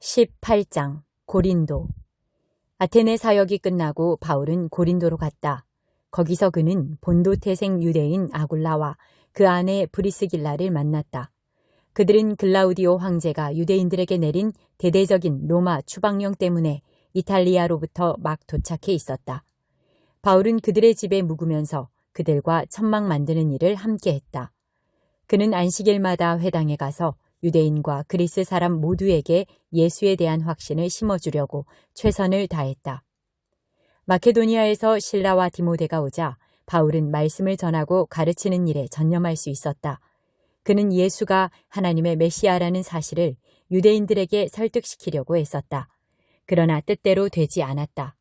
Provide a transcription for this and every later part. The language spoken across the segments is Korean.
18장 고린도. 아테네 사역이 끝나고 바울은 고린도로 갔다. 거기서 그는 본도 태생 유대인 아굴라와 그 아내 브리스길라를 만났다. 그들은 글라우디오 황제가 유대인들에게 내린 대대적인 로마 추방령 때문에 이탈리아로부터 막 도착해 있었다. 바울은 그들의 집에 묵으면서 그들과 천막 만드는 일을 함께 했다. 그는 안식일마다 회당에 가서 유대인과 그리스 사람 모두에게 예수에 대한 확신을 심어주려고 최선을 다했다. 마케도니아에서 실라와 디모데가 오자 바울은 말씀을 전하고 가르치는 일에 전념할 수 있었다. 그는 예수가 하나님의 메시아라는 사실을 유대인들에게 설득시키려고 애썼다. 그러나 뜻대로 되지 않았다.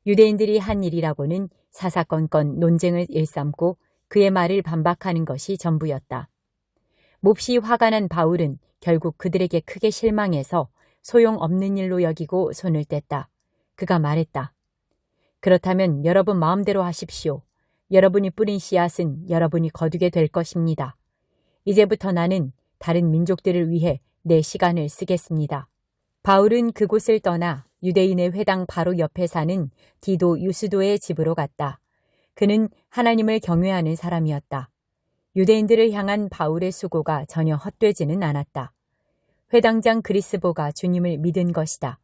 유대인들이 한 일이라고는 사사건건 논쟁을 일삼고 그의 말을 반박하는 것이 전부였다. 몹시 화가 난 바울은 결국 그들에게 크게 실망해서 소용없는 일로 여기고 손을 뗐다. 그가 말했다. 그렇다면 여러분 마음대로 하십시오. 여러분이 뿌린 씨앗은 여러분이 거두게 될 것입니다. 이제부터 나는 다른 민족들을 위해 내 시간을 쓰겠습니다. 바울은 그곳을 떠나 유대인의 회당 바로 옆에 사는 디도 유스도의 집으로 갔다. 그는 하나님을 경외하는 사람이었다. 유대인들을 향한 바울의 수고가 전혀 헛되지는 않았다. 회당장 그리스보가 주님을 믿은 것이다.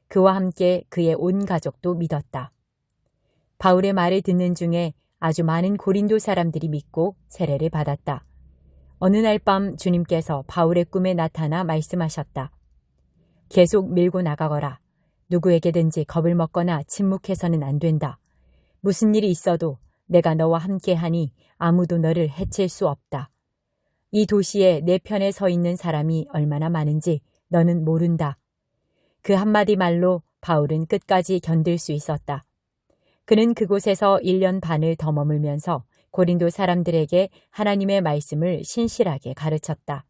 그와 함께 그의 온 가족도 믿었다. 바울의 말을 듣는 중에 아주 많은 고린도 사람들이 믿고 세례를 받았다. 어느 날 밤 주님께서 바울의 꿈에 나타나 말씀하셨다. 계속 밀고 나가거라. 누구에게든지 겁을 먹거나 침묵해서는 안 된다. 무슨 일이 있어도 내가 너와 함께하니 아무도 너를 해칠 수 없다. 이 도시에 내 편에 서 있는 사람이 얼마나 많은지 너는 모른다. 그 한마디 말로 바울은 끝까지 견딜 수 있었다. 그는 그곳에서 1년 반을 더 머물면서 고린도 사람들에게 하나님의 말씀을 신실하게 가르쳤다.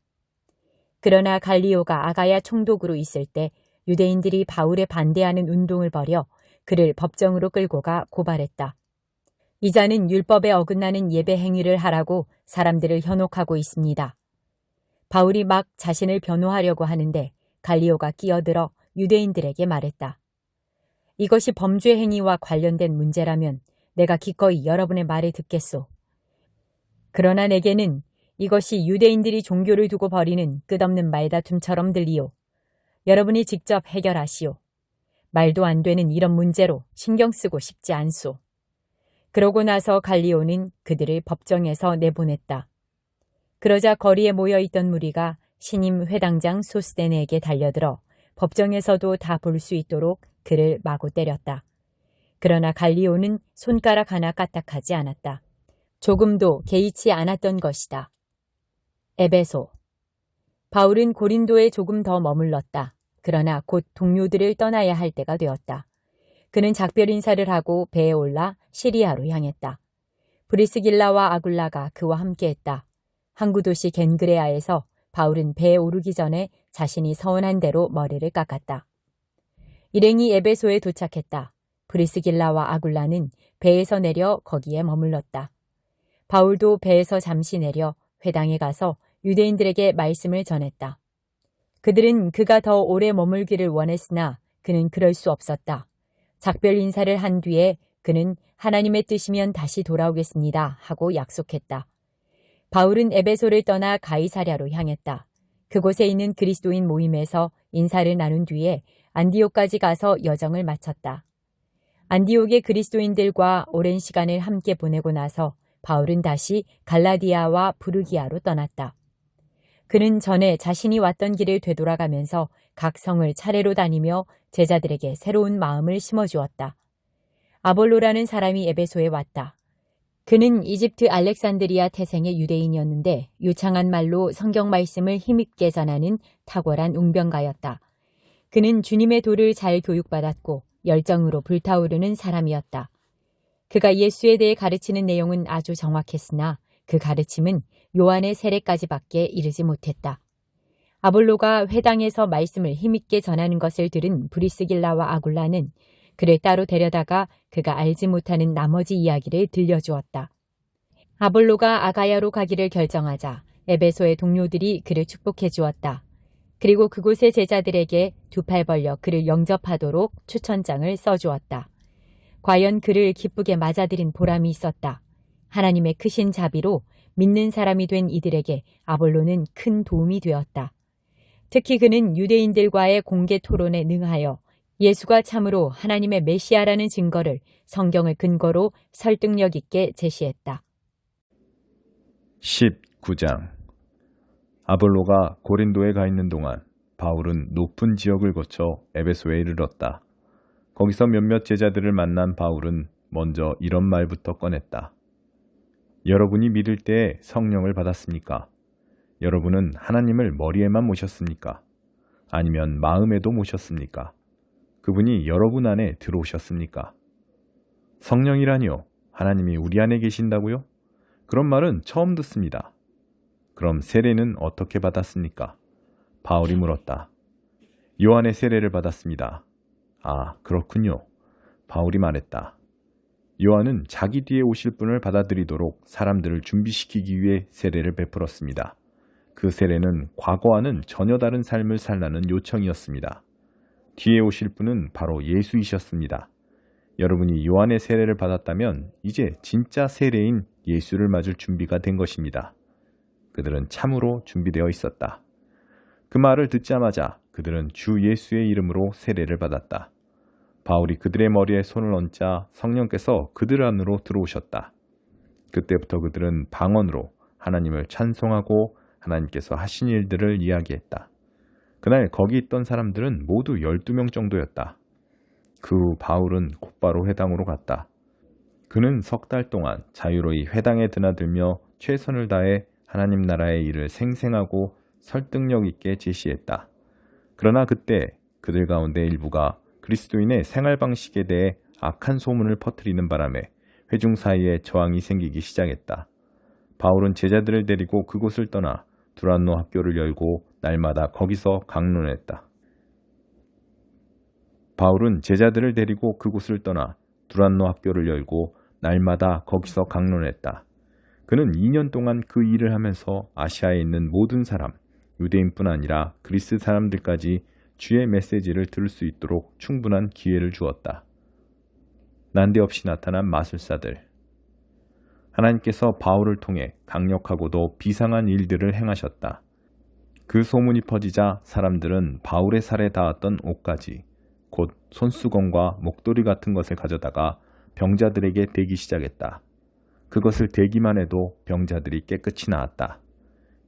그러나 갈리오가 아가야 총독으로 있을 때 유대인들이 바울에 반대하는 운동을 벌여 그를 법정으로 끌고 가 고발했다. 이 자는 율법에 어긋나는 예배 행위를 하라고 사람들을 현혹하고 있습니다. 바울이 막 자신을 변호하려고 하는데 갈리오가 끼어들어 유대인들에게 말했다. 이것이 범죄 행위와 관련된 문제라면 내가 기꺼이 여러분의 말을 듣겠소. 그러나 내게는 이것이 유대인들이 종교를 두고 벌이는 끝없는 말다툼처럼 들리오. 여러분이 직접 해결하시오. 말도 안 되는 이런 문제로 신경 쓰고 싶지 않소. 그러고 나서 갈리오는 그들을 법정에서 내보냈다. 그러자 거리에 모여있던 무리가 신임 회당장 소스데네에게 달려들어 법정에서도 다 볼 수 있도록 그를 마구 때렸다. 그러나 갈리오는 손가락 하나 까딱하지 않았다. 조금도 개의치 않았던 것이다. 에베소. 바울은 고린도에 조금 더 머물렀다. 그러나 곧 동료들을 떠나야 할 때가 되었다. 그는 작별 인사를 하고 배에 올라 시리아로 향했다. 브리스길라와 아굴라가 그와 함께했다. 항구 도시 겐그레아에서 바울은 배에 오르기 전에 자신이 서원한 대로 머리를 깎았다. 일행이 에베소에 도착했다. 브리스길라와 아굴라는 배에서 내려 거기에 머물렀다. 바울도 배에서 잠시 내려 회당에 가서 유대인들에게 말씀을 전했다. 그들은 그가 더 오래 머물기를 원했으나 그는 그럴 수 없었다. 작별 인사를 한 뒤에 그는 하나님의 뜻이면 다시 돌아오겠습니다 하고 약속했다. 바울은 에베소를 떠나 가이사랴로 향했다. 그곳에 있는 그리스도인 모임에서 인사를 나눈 뒤에 안디옥까지 가서 여정을 마쳤다. 안디옥의 그리스도인들과 오랜 시간을 함께 보내고 나서 바울은 다시 갈라디아와 부르기아로 떠났다. 그는 전에 자신이 왔던 길을 되돌아가면서 각 성을 차례로 다니며 제자들에게 새로운 마음을 심어주었다. 아볼로라는 사람이 에베소에 왔다. 그는 이집트 알렉산드리아 태생의 유대인이었는데 유창한 말로 성경 말씀을 힘있게 전하는 탁월한 웅변가였다. 그는 주님의 도를 잘 교육받았고 열정으로 불타오르는 사람이었다. 그가 예수에 대해 가르치는 내용은 아주 정확했으나 그 가르침은 요한의 세례까지밖에 이르지 못했다. 아볼로가 회당에서 말씀을 힘있게 전하는 것을 들은 브리스길라와 아굴라는 그를 따로 데려다가 그가 알지 못하는 나머지 이야기를 들려주었다. 아볼로가 아가야로 가기를 결정하자 에베소의 동료들이 그를 축복해 주었다. 그리고 그곳의 제자들에게 두 팔 벌려 그를 영접하도록 추천장을 써주었다. 과연 그를 기쁘게 맞아들인 보람이 있었다. 하나님의 크신 자비로 믿는 사람이 된 이들에게 아볼로는 큰 도움이 되었다. 특히 그는 유대인들과의 공개 토론에 능하여 예수가 참으로 하나님의 메시아라는 증거를 성경을 근거로 설득력 있게 제시했다. 19장. 아볼로가 고린도에 가 있는 동안 바울은 높은 지역을 거쳐 에베소에 이르렀다. 거기서 몇몇 제자들을 만난 바울은 먼저 이런 말부터 꺼냈다. 여러분이 믿을 때에 성령을 받았습니까? 여러분은 하나님을 머리에만 모셨습니까? 아니면 마음에도 모셨습니까? 그분이 여러분 안에 들어오셨습니까? 성령이라니요? 하나님이 우리 안에 계신다고요? 그런 말은 처음 듣습니다. 그럼 세례는 어떻게 받았습니까? 바울이 물었다. 요한의 세례를 받았습니다. 아, 그렇군요. 바울이 말했다. 요한은 자기 뒤에 오실 분을 받아들이도록 사람들을 준비시키기 위해 세례를 베풀었습니다. 그 세례는 과거와는 전혀 다른 삶을 살라는 요청이었습니다. 뒤에 오실 분은 바로 예수이셨습니다. 여러분이 요한의 세례를 받았다면 이제 진짜 세례인 예수를 맞을 준비가 된 것입니다. 그들은 참으로 준비되어 있었다. 그 말을 듣자마자 그들은 주 예수의 이름으로 세례를 받았다. 바울이 그들의 머리에 손을 얹자 성령께서 그들 안으로 들어오셨다. 그때부터 그들은 방언으로 하나님을 찬송하고 하나님께서 하신 일들을 이야기했다. 그날 거기 있던 사람들은 모두 12명 정도였다. 그 후 바울은 곧바로 회당으로 갔다. 그는 석 달 동안 자유로이 회당에 드나들며 최선을 다해 하나님 나라의 일을 생생하고 설득력 있게 제시했다. 그러나 그때 그들 가운데 일부가 그리스도인의 생활 방식에 대해 악한 소문을 퍼뜨리는 바람에 회중 사이에 저항이 생기기 시작했다. 바울은 제자들을 데리고 그곳을 떠나 두란노 학교를 열고 날마다 거기서 강론했다. 바울은 제자들을 데리고 그곳을 떠나 두란노 학교를 열고 날마다 거기서 강론했다. 그는 2년 동안 그 일을 하면서 아시아에 있는 모든 사람, 유대인뿐 아니라 그리스 사람들까지 주의 메시지를 들을 수 있도록 충분한 기회를 주었다. 난데없이 나타난 마술사들. 하나님께서 바울을 통해 강력하고도 비상한 일들을 행하셨다. 그 소문이 퍼지자 사람들은 바울의 살에 닿았던 옷까지 곧 손수건과 목도리 같은 것을 가져다가 병자들에게 대기 시작했다. 그것을 대기만 해도 병자들이 깨끗이 나았다.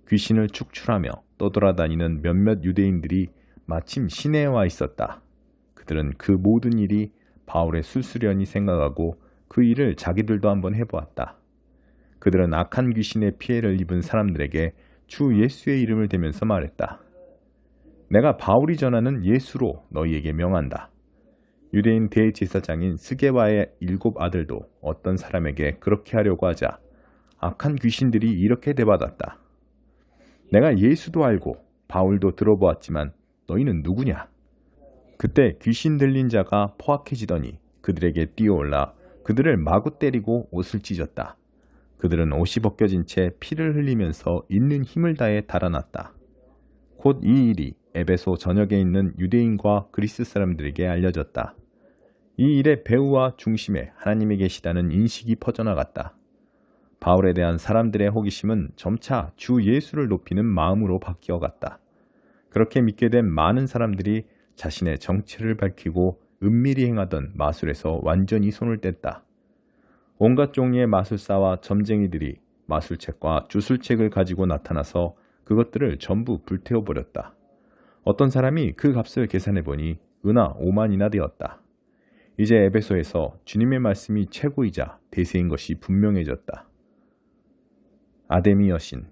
귀신을 축출하며 떠돌아다니는 몇몇 유대인들이 마침 시내에 와 있었다. 그들은 그 모든 일이 바울의 술수련이 생각하고 그 일을 자기들도 한번 해보았다. 그들은 악한 귀신의 피해를 입은 사람들에게 주 예수의 이름을 대면서 말했다. 내가 바울이 전하는 예수로 너희에게 명한다. 유대인 대제사장인 스게와의 7 아들도 어떤 사람에게 그렇게 하려고 하자 악한 귀신들이 이렇게 대받았다. 내가 예수도 알고 바울도 들어보았지만 너희는 누구냐? 그때 귀신 들린 자가 포악해지더니 그들에게 뛰어올라 그들을 마구 때리고 옷을 찢었다. 그들은 옷이 벗겨진 채 피를 흘리면서 있는 힘을 다해 달아났다. 곧 이 일이 에베소 전역에 있는 유대인과 그리스 사람들에게 알려졌다. 이 일의 배후와 중심에 하나님이 계시다는 인식이 퍼져나갔다. 바울에 대한 사람들의 호기심은 점차 주 예수를 높이는 마음으로 바뀌어갔다. 그렇게 믿게 된 많은 사람들이 자신의 정체를 밝히고 은밀히 행하던 마술에서 완전히 손을 뗐다. 온갖 종류의 마술사와 점쟁이들이 마술책과 주술책을 가지고 나타나서 그것들을 전부 불태워버렸다. 어떤 사람이 그 값을 계산해보니 은하 5만이나 되었다. 이제 에베소에서 주님의 말씀이 최고이자 대세인 것이 분명해졌다. 아데미 여신.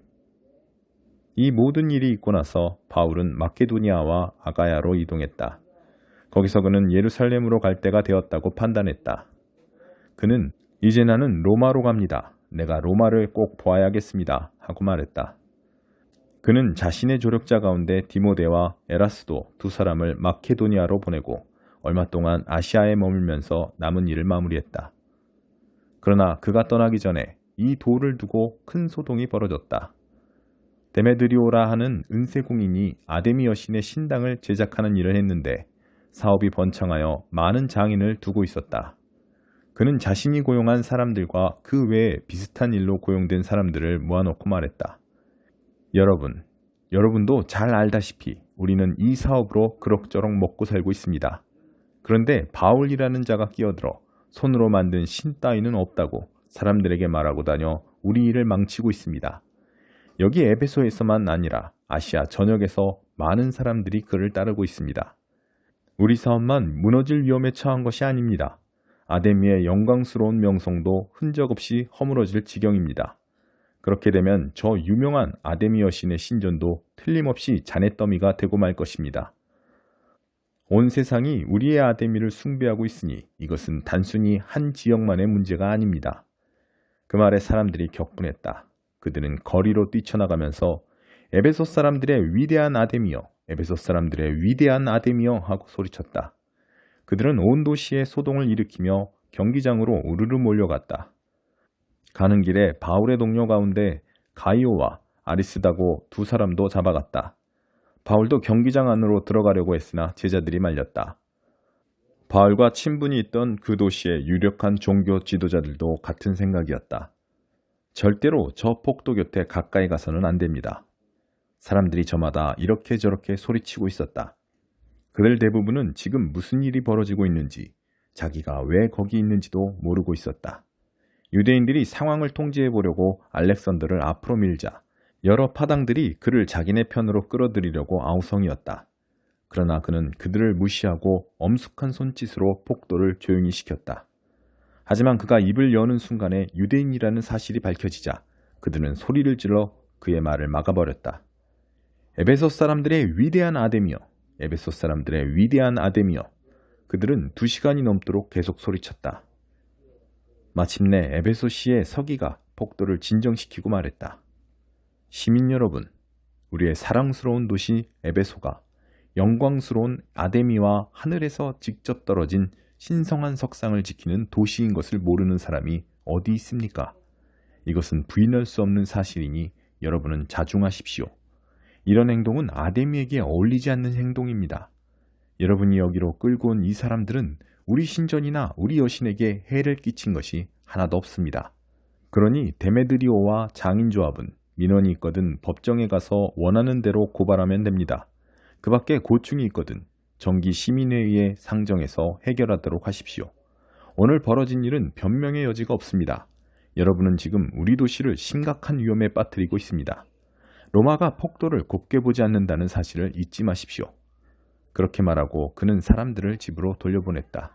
이 모든 일이 있고 나서 바울은 마케도니아와 아가야로 이동했다. 거기서 그는 예루살렘으로 갈 때가 되었다고 판단했다. 그는 이제 나는 로마로 갑니다. 내가 로마를 꼭 보아야겠습니다. 하고 말했다. 그는 자신의 조력자 가운데 디모데와 에라스도 2 사람을 마케도니아로 보내고 얼마 동안 아시아에 머물면서 남은 일을 마무리했다. 그러나 그가 떠나기 전에 이 돌을 두고 큰 소동이 벌어졌다. 데메드리오라 하는 은세공인이 아데미 여신의 신당을 제작하는 일을 했는데 사업이 번창하여 많은 장인을 두고 있었다. 그는 자신이 고용한 사람들과 그 외에 비슷한 일로 고용된 사람들을 모아놓고 말했다. 여러분도 잘 알다시피 우리는 이 사업으로 그럭저럭 먹고 살고 있습니다. 그런데 바울이라는 자가 끼어들어 손으로 만든 신 따위는 없다고 사람들에게 말하고 다녀 우리 일을 망치고 있습니다. 여기 에베소에서만 아니라 아시아 전역에서 많은 사람들이 그를 따르고 있습니다. 우리 사업만 무너질 위험에 처한 것이 아닙니다. 아데미의 영광스러운 명성도 흔적 없이 허물어질 지경입니다. 그렇게 되면 저 유명한 아데미 여신의 신전도 틀림없이 잔해더미가 되고 말 것입니다. 온 세상이 우리의 아데미를 숭배하고 있으니 이것은 단순히 한 지역만의 문제가 아닙니다. 그 말에 사람들이 격분했다. 그들은 거리로 뛰쳐나가면서 에베소 사람들의 위대한 아데미여, 에베소 사람들의 위대한 아데미여 하고 소리쳤다. 그들은 온 도시에 소동을 일으키며 경기장으로 우르르 몰려갔다. 가는 길에 바울의 동료 가운데 가이오와 아리스다고 두 사람도 잡아갔다. 바울도 경기장 안으로 들어가려고 했으나 제자들이 말렸다. 바울과 친분이 있던 그 도시의 유력한 종교 지도자들도 같은 생각이었다. 절대로 저 폭도 곁에 가까이 가서는 안 됩니다. 사람들이 저마다 이렇게 저렇게 소리치고 있었다. 그들 대부분은 지금 무슨 일이 벌어지고 있는지, 자기가 왜 거기 있는지도 모르고 있었다. 유대인들이 상황을 통제해 보려고 알렉산더를 앞으로 밀자 여러 파당들이 그를 자기네 편으로 끌어들이려고 아우성이었다. 그러나 그는 그들을 무시하고 엄숙한 손짓으로 폭도를 조용히 시켰다. 하지만 그가 입을 여는 순간에 유대인이라는 사실이 밝혀지자 그들은 소리를 질러 그의 말을 막아버렸다. 에베소 사람들의 위대한 아데미여, 에베소 사람들의 위대한 아데미여. 그들은 2시간이 넘도록 계속 소리쳤다. 마침내 에베소시의 서기가 폭도를 진정시키고 말했다. 시민 여러분, 우리의 사랑스러운 도시 에베소가 영광스러운 아데미와 하늘에서 직접 떨어진 신성한 석상을 지키는 도시인 것을 모르는 사람이 어디 있습니까? 이것은 부인할 수 없는 사실이니 여러분은 자중하십시오. 이런 행동은 아데미에게 어울리지 않는 행동입니다. 여러분이 여기로 끌고 온 이 사람들은 우리 신전이나 우리 여신에게 해를 끼친 것이 하나도 없습니다. 그러니 데메드리오와 장인조합은 민원이 있거든 법정에 가서 원하는 대로 고발하면 됩니다. 그 밖에 고충이 있거든 정기 시민회의에 상정해서 해결하도록 하십시오. 오늘 벌어진 일은 변명의 여지가 없습니다. 여러분은 지금 우리 도시를 심각한 위험에 빠뜨리고 있습니다. 로마가 폭도를 곱게 보지 않는다는 사실을 잊지 마십시오. 그렇게 말하고 그는 사람들을 집으로 돌려보냈다.